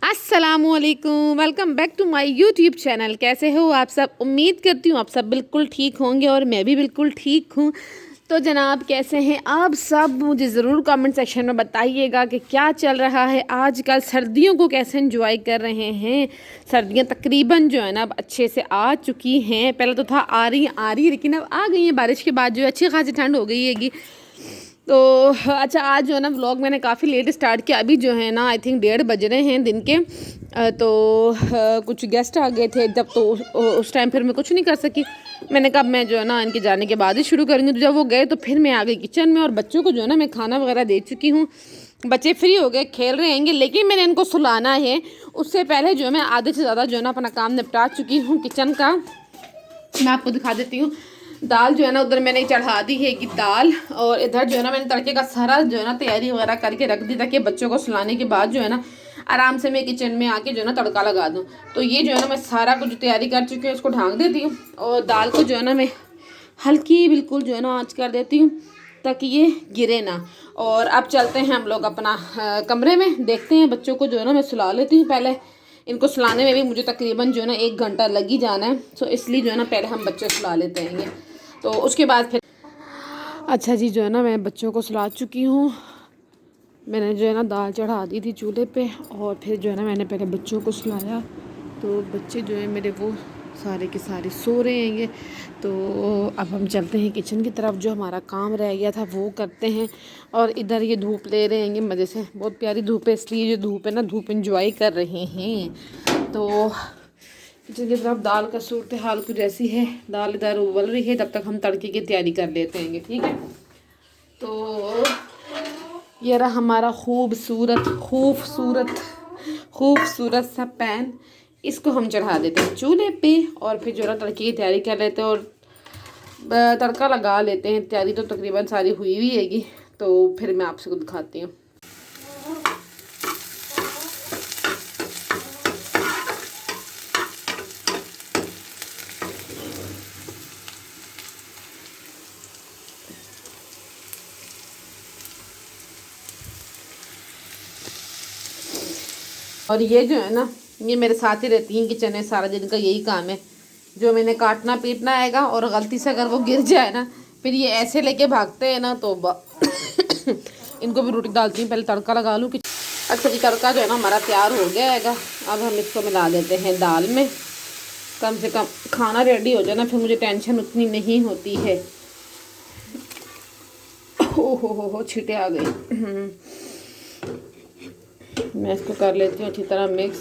अस्सलामुअलैकुम, welcome back to my YouTube channel. कैसे हो आप सब? उम्मीद करती हूँ आप सब बिल्कुल ठीक होंगे और मैं भी बिल्कुल ठीक हूँ। तो जनाब कैसे हैं आप सब? मुझे ज़रूर कमेंट सेक्शन में बताइएगा कि क्या चल रहा है आजकल, सर्दियों को कैसे एंजॉय कर रहे हैं। सर्दियाँ तकरीबन जो है ना अब अच्छे से आ चुकी हैं। पहले तो था आ रही लेकिन अब आ गई हैं। बारिश के बाद जो है अच्छी खासी ठंड हो गई हैगी। तो अच्छा, आज जो है ना व्लॉग मैंने काफ़ी लेट स्टार्ट किया। अभी जो है ना आई थिंक 1:30 बज रहे हैं दिन के। तो कुछ गेस्ट आ गए थे जब, तो उस टाइम फिर मैं कुछ नहीं कर सकी। मैंने कहा मैं जो है ना इनके जाने के बाद ही शुरू करूँगी। तो जब वो गए तो फिर मैं आ गई किचन में और बच्चों को जो है ना मैं खाना वगैरह दे चुकी हूँ। बच्चे फ्री हो गए, खेल रहे हैंगे, लेकिन मैंने इनको सुलाना है। उससे पहले जो है मैं आधे से ज़्यादा जो है ना अपना काम निपटा चुकी हूँ किचन का। मैं आपको दिखा देती हूँ। दाल जो है ना उधर मैंने चढ़ा दी है कि दाल, और इधर जो है ना मैंने तड़के का सारा जो है ना तैयारी वगैरह करके रख दी ताकि बच्चों को सुलाने के बाद जो है ना आराम से मैं किचन में आके जो है ना तड़का लगा दूँ। तो ये जो है ना मैं सारा कुछ तैयारी कर चुकी हूँ, उसको ढाँक देती हूँ और दाल को जो है ना मैं हल्की बिल्कुल जो है ना आँच कर देती हूँ ताकि ये गिरे ना। और अब चलते हैं हम लोग अपना कमरे में, देखते हैं बच्चों को जो है ना मैं सुला लेती हूँ। पहले इनको सुलाने में भी मुझे तकरीबन जो है ना 1 घंटा लग ही जाना है। तो इसलिए जो है ना पहले हम बच्चे सुला लेते हैं, तो उसके बाद फिर। अच्छा जी, जो है ना मैं बच्चों को सुला चुकी हूँ। मैंने जो है ना दाल चढ़ा दी थी चूल्हे पे और फिर जो है ना मैंने पहले बच्चों को सुलाया। तो बच्चे जो है मेरे वो सारे के सारे सो रहे हैं। तो अब हम चलते हैं किचन की तरफ, जो हमारा काम रह गया था वो करते हैं। और इधर ये धूप ले रहे हैं मज़े से, बहुत प्यारी धूप है, इसलिए जो धूप है ना धूप इंजॉय कर रहे हैं। तो किचन की तरफ दाल का सूरत हाल कुछ ऐसी है, दाल इधर उबल रही है, तब तक हम तड़के की तैयारी कर लेते हैं, ठीक है। तो ये रहा हमारा खूबसूरत खूबसूरत खूबसूरत सा पैन। इसको हम चढ़ा देते हैं चूल्हे पे और फिर जो है तड़के की तैयारी कर लेते हैं और तड़का लगा लेते हैं। तैयारी तो तकरीबन सारी हुई हुई हैगी, तो फिर मैं आपसे को दिखाती हूँ। और ये जो है ना ये मेरे साथ ही रहती हैं किचन में, सारा दिन का यही काम है। जो मैंने काटना पीटना आएगा और गलती से अगर वो गिर जाए ना फिर ये ऐसे लेके भागते हैं ना, तो इनको भी रोटी डालती हूँ। पहले तड़का लगा लूँ कि अच्छा जी, तड़का जो है ना हमारा तैयार हो गया हैगा। अब हम इसको मिला देते हैं दाल में। कम से कम खाना रेडी हो जाए ना, फिर मुझे टेंशन उतनी नहीं होती है। हो छींटे आ गई। मैं इसको कर लेती हूँ अच्छी तरह मिक्स।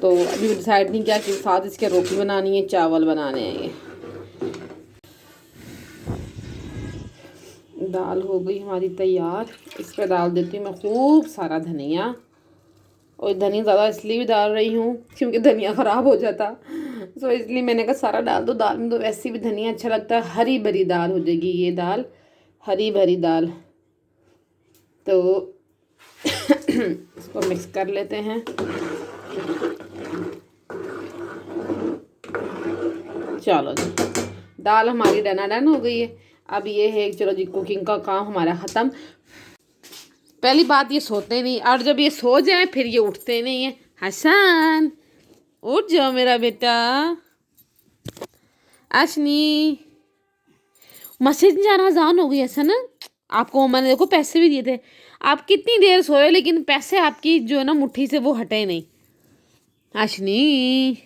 तो अभी डिसाइड नहीं किया कि साथ इसके रोटी बनानी है चावल बनाने हैं। ये दाल हो गई हमारी तैयार। इस पर डाल देती हूँ मैं खूब सारा धनिया। और धनिया ज़्यादा इसलिए भी डाल रही हूँ क्योंकि धनिया ख़राब हो जाता, तो इसलिए मैंने कहा सारा डाल दो। दाल में तो वैसे भी धनिया अच्छा लगता है। हरी भरी दाल हो जाएगी ये दाल, हरी भरी दाल। तो इसको मिक्स कर लेते हैं। चलो जी, दाल हमारी डन हो गई है। अब ये है चलो जी, कुकिंग का काम हमारा ख़त्म। पहली बात ये सोते नहीं, और जब ये सो जाए फिर ये उठते नहीं है। हसन उठ जाओ मेरा बेटा। अशनी मस्जिद जाना अजान हो गई हसन। आपको मैंने देखो पैसे भी दिए थे, आप कितनी देर सोए लेकिन पैसे आपकी जो है ना मुट्ठी से वो हटे नहीं। अशनी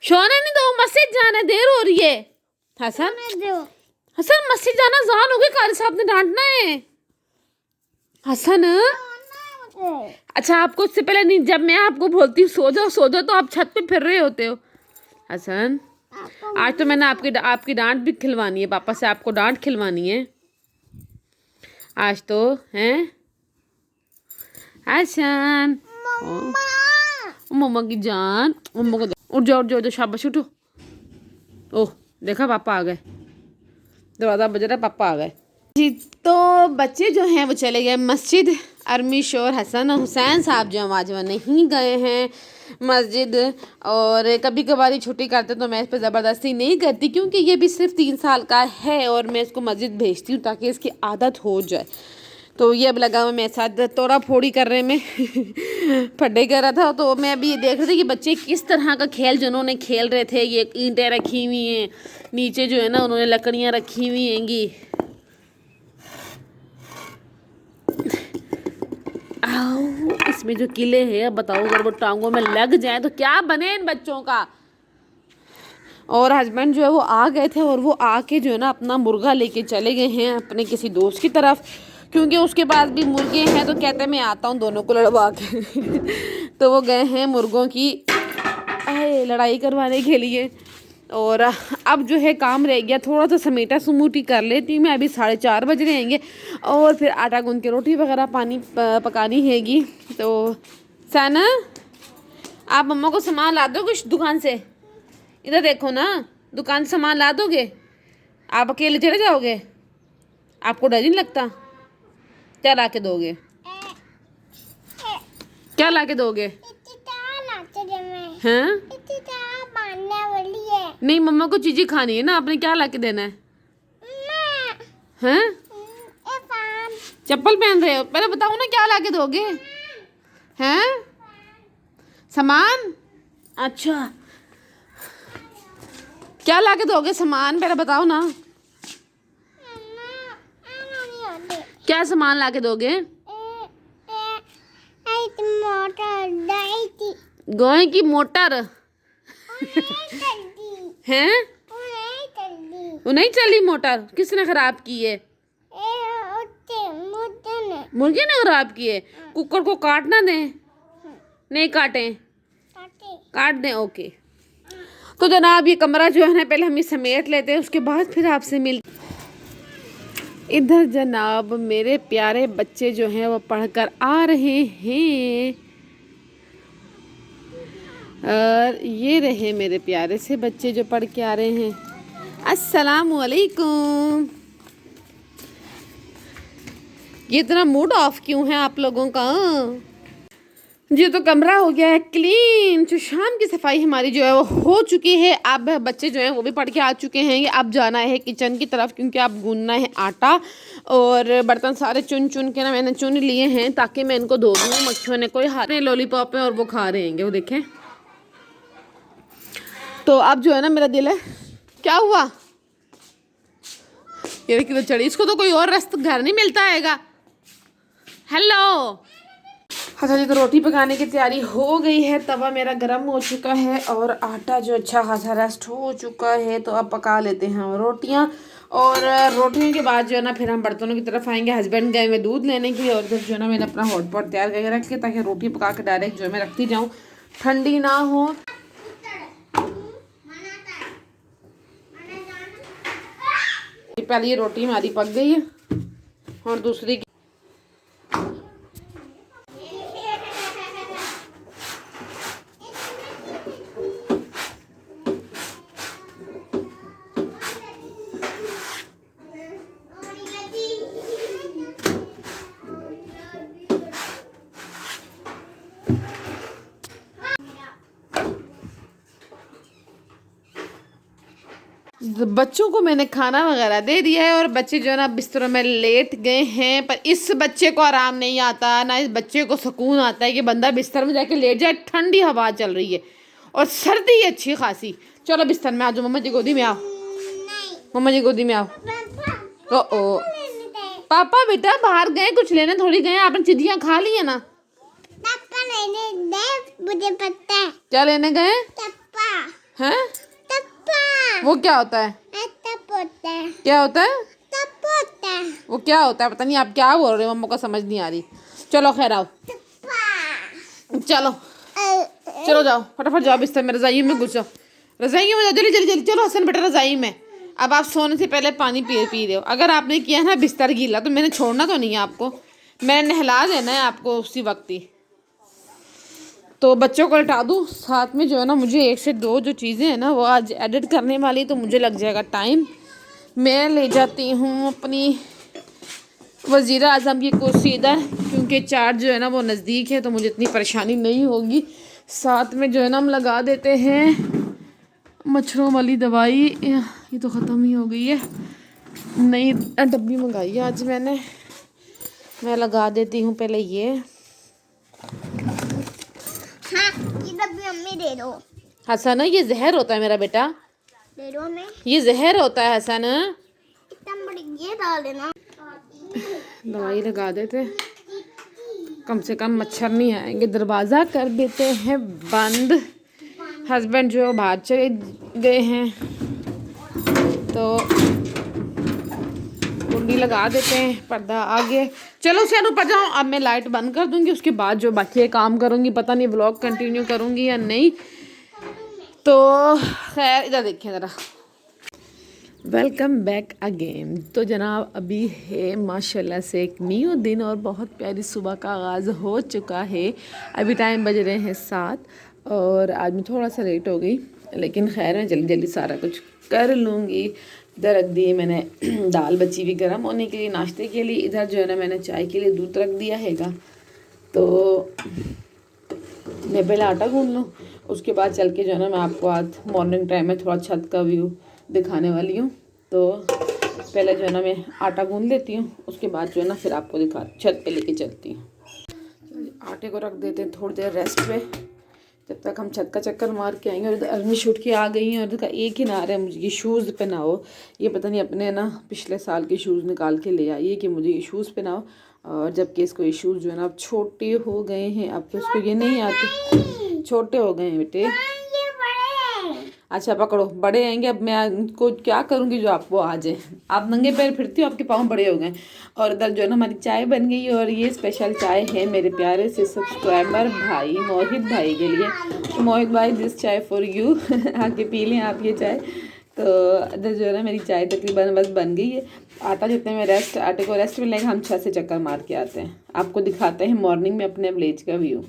सोने नहीं दो, मस्जिद जाना देर हो रही है। हसन हसन मस्जिद जाना अजान हो गई, कारी साहब ने डांटना है। हसन अच्छा, आपको उससे पहले नहीं, जब मैं आपको बोलती हूँ सो जाओ तो आप छत पे फिर रहे होते हो। हसन आज तो मैंने आपकी डांट भी खिलवानी है, पापा से आपको डांट खिलवानी है आज तो, हैं हसन। मम्मा की जान, मम्मा को उठ जाओ शाबाश उठो। ओह देखा पापा आ गए, दरवाज़ा बज रहा, पापा आ गए जी। तो बच्चे जो हैं वो चले गए मस्जिद। अरमिश और हसन और हुसैन साहब जो आज वो नहीं गए हैं मस्जिद। और कभी कभार छुट्टी करते तो मैं इस पर ज़बरदस्ती नहीं करती, क्योंकि ये भी सिर्फ 3 साल का है और मैं इसको मस्जिद भेजती हूँ ताकि इसकी आदत हो जाए। तो ये अब लगा हुआ मेरे साथ तोड़ा फोड़ी करने में फड्डे कर रहा था। तो मैं अभी ये देख रही थी कि बच्चे किस तरह का खेल जिन्होंने खेल रहे थे। ये ईंटें रखी हुई हैं, नीचे जो है ना उन्होंने लकड़ियाँ रखी हुई हैंगी। आओ, इसमें जो किले हैं अब बताओ, अगर वो टांगों में लग जाए तो क्या बने इन बच्चों का। और हस्बैंड जो है वो आ गए थे और वो आके जो है ना अपना मुर्गा लेके चले गए हैं अपने किसी दोस्त की तरफ, क्योंकि उसके पास भी मुर्गे हैं। तो कहते हैं मैं आता हूँ दोनों को लड़वा के तो वो गए हैं मुर्गों की लड़ाई करवाने के लिए। और अब जो है काम रह गया थोड़ा सा, समेटा समूटी कर लेती मैं। अभी 4:30 बज रहे हैंगे और फिर आटा गूंद के रोटी वगैरह पकानी हैगी। तो सना, आप मम्मा को सामान ला दो कुछ दुकान से। इधर देखो ना, दुकान से सामान ला दोगे? आप अकेले चले जाओगे? आपको डर नहीं लगता? क्या ला के दोगे? क्या ला के दोगे? हैं? नहीं, मम्मा को चीजें खानी है ना, आपने क्या ला के देना है? हैं? चप्पल पहन रहे हो? पहले बताओ ना क्या ला के दोगे? हैं? सामान? अच्छा, क्या ला के दोगे सामान, पहले बताओ ना। क्या सामान ला के दोगे? गोए की मोटर हैं? वो नहीं चली मोटर, किसने खराब की है? मुर्गे ने खराब की है। कुकर को काटना दें? नहीं काटें? काट दें, ओके। तो जनाब ये कमरा जो है ना पहले हम ये समेट लेते हैं, उसके बाद फिर आपसे मिलते। इधर जनाब मेरे प्यारे बच्चे जो हैं वो पढ़कर आ रहे हैं और ये रहे मेरे प्यारे से बच्चे जो पढ़ के आ रहे हैं। अस्सलाम वालेकुम। ये इतना मूड ऑफ क्यों है आप लोगों का? जी तो कमरा हो गया है क्लीन। जो शाम की सफाई हमारी जो है वो हो चुकी है। अब बच्चे जो हैं वो भी पढ़ के आ चुके हैं। अब जाना है किचन की तरफ, क्योंकि अब गूंदना है आटा और बर्तन सारे चुन चुन के ना मैंने चुन लिए हैं ताकि मैं इनको धो दूँ। मक्खियों ने कोई हाथ नहीं, लॉलीपॉप है और वो खा रहे हैं, वो देखें। तो अब जो है ना मेरा दिल है, क्या हुआ ये देखिए तो चढ़ी, इसको तो कोई और रास्ता घर नहीं मिलता हैगा। हेलो, अच्छा जी, तो रोटी पकाने की तैयारी हो गई है। तवा मेरा गर्म हो चुका है और आटा जो अच्छा खासा रेस्ट हो चुका है। तो अब पका लेते हैं रोटियां, और रोटियों के बाद जो है ना फिर हम बर्तनों की तरफ आएंगे। हस्बैंड गए में दूध लेने के लिए और फिर जो है ना मैंने अपना हॉट पॉट तैयार करके रख के, ताकि रोटी पका के डायरेक्ट जो है मैं रखती जाऊँ, ठंडी ना हो। पहले ये रोटी हमारी पक गई है और दूसरी बच्चों को मैंने खाना वगैरह दे दिया है और बच्चे जो है ना बिस्तरों में लेट गए हैं। पर इस बच्चे को आराम नहीं आता, ना इस बच्चे को सुकून आता है कि बंदा बिस्तर में जाके लेट जाए। ठंडी हवा चल रही है और सर्दी है अच्छी खासी। चलो बिस्तर में आ जाओ, मम्मा जी गोदी में आओ, मम्मा जी गोदी में आओ। ओ पापा बेटा बाहर गए कुछ लेने थोड़ी गए, आपने चिड़ियाँ खा ली है ना। मुझे पता है क्या लेने गए हैं। वो क्या होता है? क्या होता है? वो क्या होता है पता नहीं, आप क्या बोल रहे हो, मम्मा को समझ नहीं आ रही। चलो खैर आओ, चलो चलो जाओ फटाफट जाओ बिस्तर में, रजाई में घुस जाओ, रजाई में जाओ जल्दी जल्दी जल्दी। चलो हसन बेटा रजाई में। अब आप सोने से पहले पानी पी रहे हो। अगर आपने किया ना बिस्तर गीला तो मैंने छोड़ना तो नहीं है आपको, मैंने नहला देना है आपको उसी वक्त ही। तो बच्चों को लटा दूँ, साथ में जो है ना मुझे 1 से 2 जो चीज़ें हैं ना वो आज एडिट करने वाली, तो मुझे लग जाएगा टाइम। मैं ले जाती हूँ अपनी वज़ीर आज़म की कुर्सी इधर, क्योंकि चार्ज जो है ना वो नज़दीक है तो मुझे इतनी परेशानी नहीं होगी। साथ में जो है ना हम लगा देते हैं मच्छरों वाली दवाई। ये तो ख़त्म ही हो गई है, नई डब्बी मंगाई है आज मैंने। मैं लगा देती हूँ पहले ये। हाँ, ये डब्बी मम्मी दे दो। हसन ये जहर होता है मेरा बेटा, दे दो हमें। ये जहर होता है हसन। इतना बड़ी ये डाल देना। दवाई लगा देते, कम से कम मच्छर नहीं आएंगे। दरवाज़ा कर देते हैं बंद। हस्बैंड जो बाहर चले गए हैं तो कुंडी लगा देते हैं, पर्दा आगे। चलो सैन ऊपर जाओ, अब मैं लाइट बंद कर दूंगी, उसके बाद जो बाकी काम करूंगी, पता नहीं व्लॉग कंटिन्यू करूंगी या नहीं। तो खैर इधर देखें ज़रा। Welcome back again. तो जनाब अभी है माशाल्लाह से एक न्यू दिन और बहुत प्यारी सुबह का आगाज़ हो चुका है। अभी टाइम बज रहे हैं 7 और आज मैं थोड़ा सा लेट हो गई, लेकिन खैर मैं जल्दी जल्दी सारा कुछ कर लूँगी। इधर रख दिए मैंने दाल बची हुई गर्म होने के लिए नाश्ते के लिए। इधर जो है ना मैंने चाय के लिए दूध रख दिया हैगा। तो मैं पहले आटा गूंद लूँ, उसके बाद चल के जो है ना मैं आपको आज मॉर्निंग टाइम में थोड़ा छत का व्यू दिखाने वाली हूँ। तो पहले जो है ना मैं आटा गूंद लेती हूँ, उसके बाद जो है ना फिर आपको दिखा छत पे लेके चलती हूँ। आटे को रख देते हैं थोड़ी देर रेस्ट पे, जब तक हम छत का चक्कर मार के आएंगे। और इधर अर्मिश उठ के आ गई हैं और इधर एक ही ना रहा है मुझे ये शूज़ पहनाओ। ये पता नहीं अपने ना पिछले साल के शूज़ निकाल के ले आई है कि मुझे ये शूज़ पहनाओ, और जबकि इसको ये शूज़ जो है ना अब छोटे हो गए हैं, अब तो उसको ये नहीं आते, छोटे हो गए हैं बेटे। अच्छा पकड़ो, बड़े आएंगे। अब मैं इनको क्या करूँगी जो आपको आ जाए। आप नंगे पैर फिरती हो, आपके पाँव बड़े हो गए। और इधर जो है ना हमारी चाय बन गई है, और ये स्पेशल चाय है मेरे प्यारे से सब्सक्राइबर भाई मोहित भाई के लिए। तो मोहित भाई दिस चाय फॉर यू आके पी लें आप ये चाय। तो इधर जो है ना मेरी चाय तकरीबन बस बन गई है। आटा जितने में आटे को रेस्ट मिलेगा, हम छत से चक्कर मार के आते हैं, आपको दिखाते हैं मॉर्निंग में अपने विलेज का व्यू।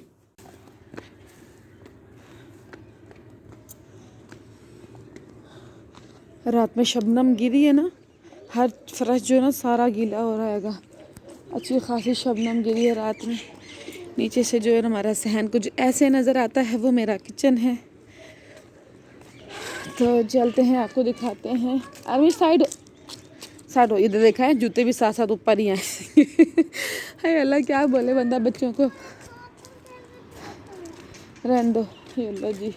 रात में शबनम गिरी है ना, हर फर्श जो है ना सारा गीला हो रहा हैगा। अच्छी खासी शबनम गिरी है रात में। नीचे से जो है ना हमारा सहन कुछ ऐसे नज़र आता है, वो मेरा किचन है। तो चलते हैं, आपको दिखाते हैं। अरे साइड साइड हो, इधर देखा है जूते भी साथ साथ ऊपर ही आए हाय अल्लाह क्या बोले बंदा बच्चों को, रहने दो। ये अल्लाह जी।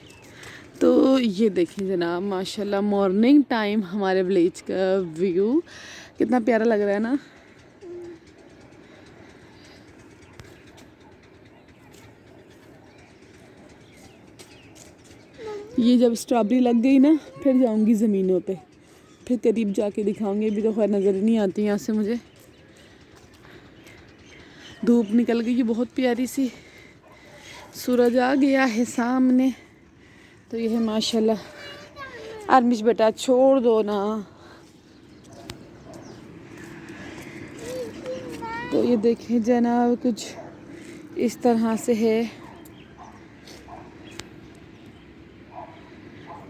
तो ये देखें जनाब माशाल्लाह मॉर्निंग टाइम हमारे विलेज का व्यू कितना प्यारा लग रहा है ना। ये जब स्ट्रॉबेरी लग गई ना फिर जाऊंगी ज़मीनों पे, फिर करीब जाके दिखाऊंगी। अभी तो खैर नज़र नहीं आती यहाँ से मुझे, धूप निकल गई है बहुत प्यारी सी, सूरज आ गया है सामने। तो ये है माशाल्लाह। आर्मिश बेटा छोड़ दो ना। तो ये देखें जनाब कुछ इस तरह से है।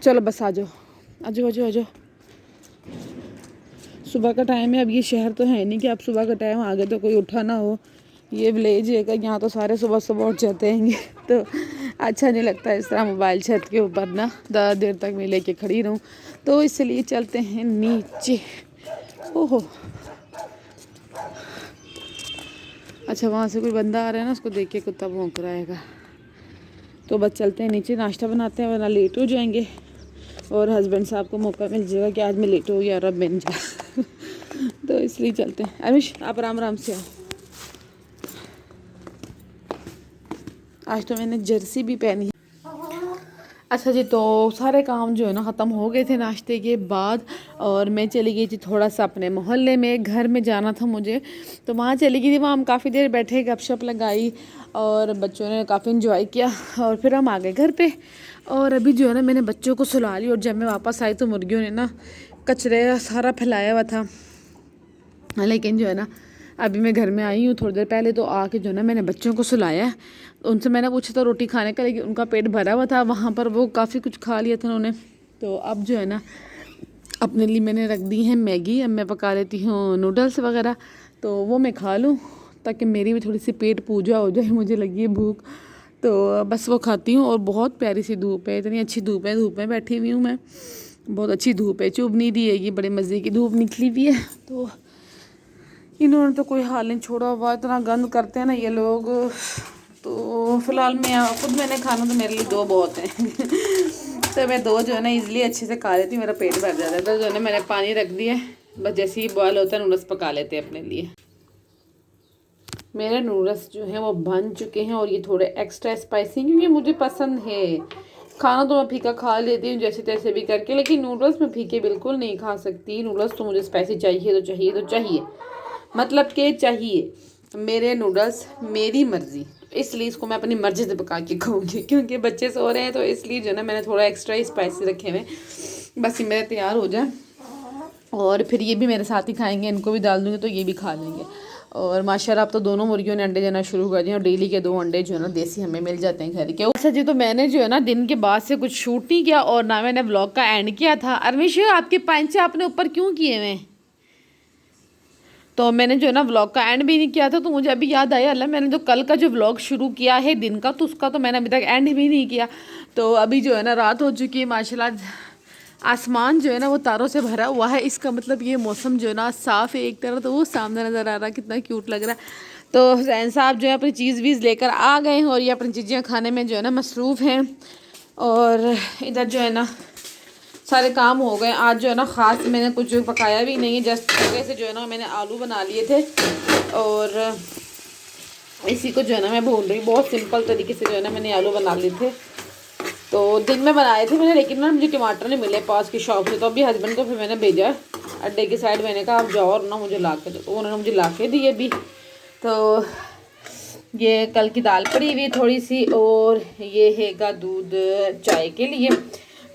चलो बस आ जाओ आ जाओ आ जाओ आ जाओ। सुबह का टाइम है, अब ये शहर तो है नहीं कि आप सुबह का टाइम आ गए तो कोई उठा ना हो। ये विलेज है, यहाँ तो सारे सुबह सुबह उठ जाते हैं तो अच्छा नहीं लगता इस तरह मोबाइल छत के ऊपर ना ज़्यादा देर तक मैं लेके खड़ी रहूँ। तो इसलिए चलते हैं नीचे। ओहो अच्छा वहाँ से कोई बंदा आ रहा है ना, उसको देख के कुत्ता भौंक रहा हैगा। तो बस चलते हैं नीचे, नाश्ता बनाते हैं वरना लेट हो जाएंगे, और हस्बैंड साहब को मौका मिल जाएगा कि आज मैं लेट हो गया और अब बन जा तो इसलिए चलते हैं। अमिश आप आराम आराम से आओ। आज तो मैंने जर्सी भी पहनी है। अच्छा जी, तो सारे काम जो है ना ख़त्म हो गए थे नाश्ते के बाद, और मैं चली गई थी थोड़ा सा अपने मोहल्ले में, घर में जाना था मुझे। तो वहाँ चली गई थी, वहाँ हम काफ़ी देर बैठे, गपशप लगाई और बच्चों ने काफ़ी इन्जॉय किया, और फिर हम आ गए घर पे। और अभी जो है ना मैंने बच्चों को सुला ली, और जब मैं वापस आई तो मुर्गियों ने ना कचरे सारा फैलाया हुआ था। लेकिन जो है ना अभी मैं घर में आई हूँ थोड़ी देर पहले, तो आके जो है ना मैंने बच्चों को सुलाया। उनसे मैंने पूछा था रोटी खाने का, लेकिन उनका पेट भरा हुआ था वहाँ पर, वो काफ़ी कुछ खा लिया था उन्होंने। तो अब जो है ना अपने लिए मैंने रख दी है मैगी, अब मैं पका लेती हूँ नूडल्स वगैरह, तो वो मैं खा लूँ ताकि मेरी भी थोड़ी सी पेट पूजा हो जाए, मुझे लगी है भूख। तो बस वो खाती हूँ। और बहुत प्यारी सी धूप है, इतनी अच्छी धूप है, धूप में बैठी हुई हूँ मैं, बहुत अच्छी धूप है, चुभ नहीं रही है, ये बड़े मज़े की धूप निकली हुई है। तो इन्होंने तो कोई हाल नहीं छोड़ा हुआ, इतना गंद करते हैं ना ये लोग। तो फ़िलहाल मैंने खाना तो मेरे लिए 2 बहुत हैं तो मैं 2 जो है ना इजीली अच्छे से खा लेती हूँ, मेरा पेट भर जाता है। तो जो है ना मैंने पानी रख दिया है, बस जैसे ही बॉयल होता है नूडल्स पका लेते हैं अपने लिए। मेरे नूडल्स जो हैं वो बन चुके हैं और ये थोड़े एक्स्ट्रा स्पाइसी क्योंकि मुझे पसंद है। खाना तो मैं फीका खा लेती हूँ जैसे तैसे भी करके, लेकिन नूडल्स मैं फीके बिल्कुल नहीं खा सकती। नूडल्स तो मुझे स्पाइसी चाहिए तो चाहिए तो चाहिए, मतलब कि चाहिए। मेरे नूडल्स मेरी मर्ज़ी, इसलिए इसको मैं अपनी मर्ज़ी से पका के खाऊंगी क्योंकि बच्चे सो रहे हैं। तो इसलिए जो है ना मैंने थोड़ा एक्स्ट्रा स्पाइसी रखे हुए, बस ये मेरे तैयार हो जाए और फिर ये भी मेरे साथ ही खाएंगे। इनको भी डाल दूँगी तो ये भी खा लेंगे। और माशाल्लाह अब तो दोनों मुर्गियों ने अंडे देना शुरू कर दिए और डेली के 2 अंडे जो है ना देसी हमें मिल जाते हैं घर के। अच्छा जी, तो मैंने जो है ना दिन के बाद से कुछ शूट नहीं किया और ना मैंने व्लॉग का एंड किया था। अरविश, आपके पंचे आपने ऊपर क्यों किए हुए? तो मैंने जो है ना व्लॉग का एंड भी नहीं किया था, तो मुझे अभी याद आया, अल्लाह मैंने जो कल का जो व्लॉग शुरू किया है दिन का, तो उसका तो मैंने अभी तक एंड भी नहीं किया। तो अभी जो है ना रात हो चुकी है माशाल्लाह, आसमान जो है ना वो तारों से भरा हुआ है। इसका मतलब ये मौसम जो है ना साफ़ है एक तरह, तो वो सामने नज़र आ रहा है, कितना क्यूट लग रहा है। तो जैन साहब जो है अपनी चीज़ वीज़ लेकर आ गए हैं और ये अपनी चीज़ें खाने में जो है ना मसरूफ़ हैं। और इधर जो है ना सारे काम हो गए। आज जो है ना ख़ास मैंने कुछ पकाया भी नहीं है, जस्ट से जो है ना मैंने आलू बना लिए थे और इसी को जो है ना मैं भून रही हूँ। बहुत सिंपल तरीके से जो है ना मैंने आलू बना लिए थे, तो दिन में बनाए थे मैंने, लेकिन ना मुझे टमाटर नहीं मिले पास की शॉप से। तो अभी हस्बैंड को फिर मैंने भेजा अड्डे की साइड, मैंने कहा आप जाओ और ना मुझे ला के दो, तो उन्होंने मुझे ला के दिए भी। तो ये कल की दाल पड़ी हुई थोड़ी सी, और ये हैगा दूध चाय के लिए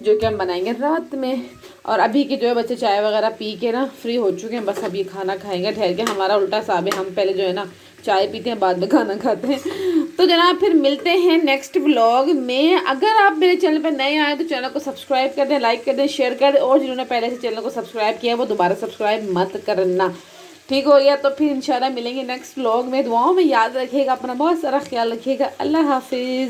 जो कि हम बनाएंगे रात में। और अभी के जो है बच्चे चाय वगैरह पी के ना फ्री हो चुके हैं, बस अब ये खाना खाएंगे ठहर के। हमारा उल्टा साब है, हम पहले जो है ना चाय पीते हैं बाद में खाना खाते हैं। तो जनाब फिर मिलते हैं नेक्स्ट व्लॉग में। अगर आप मेरे चैनल पर नए आए तो चैनल को सब्सक्राइब कर दें, लाइक कर दें, शेयर कर दें, और जिन्होंने पहले से चैनल को सब्सक्राइब किया वो दोबारा सब्सक्राइब मत करना, ठीक हो गया। तो फिर इंशाल्लाह मिलेंगे नेक्स्ट व्लॉग में। दुआओं में याद रखिएगा, अपना बहुत सारा ख्याल रखिएगा। अल्लाह हाफिज़।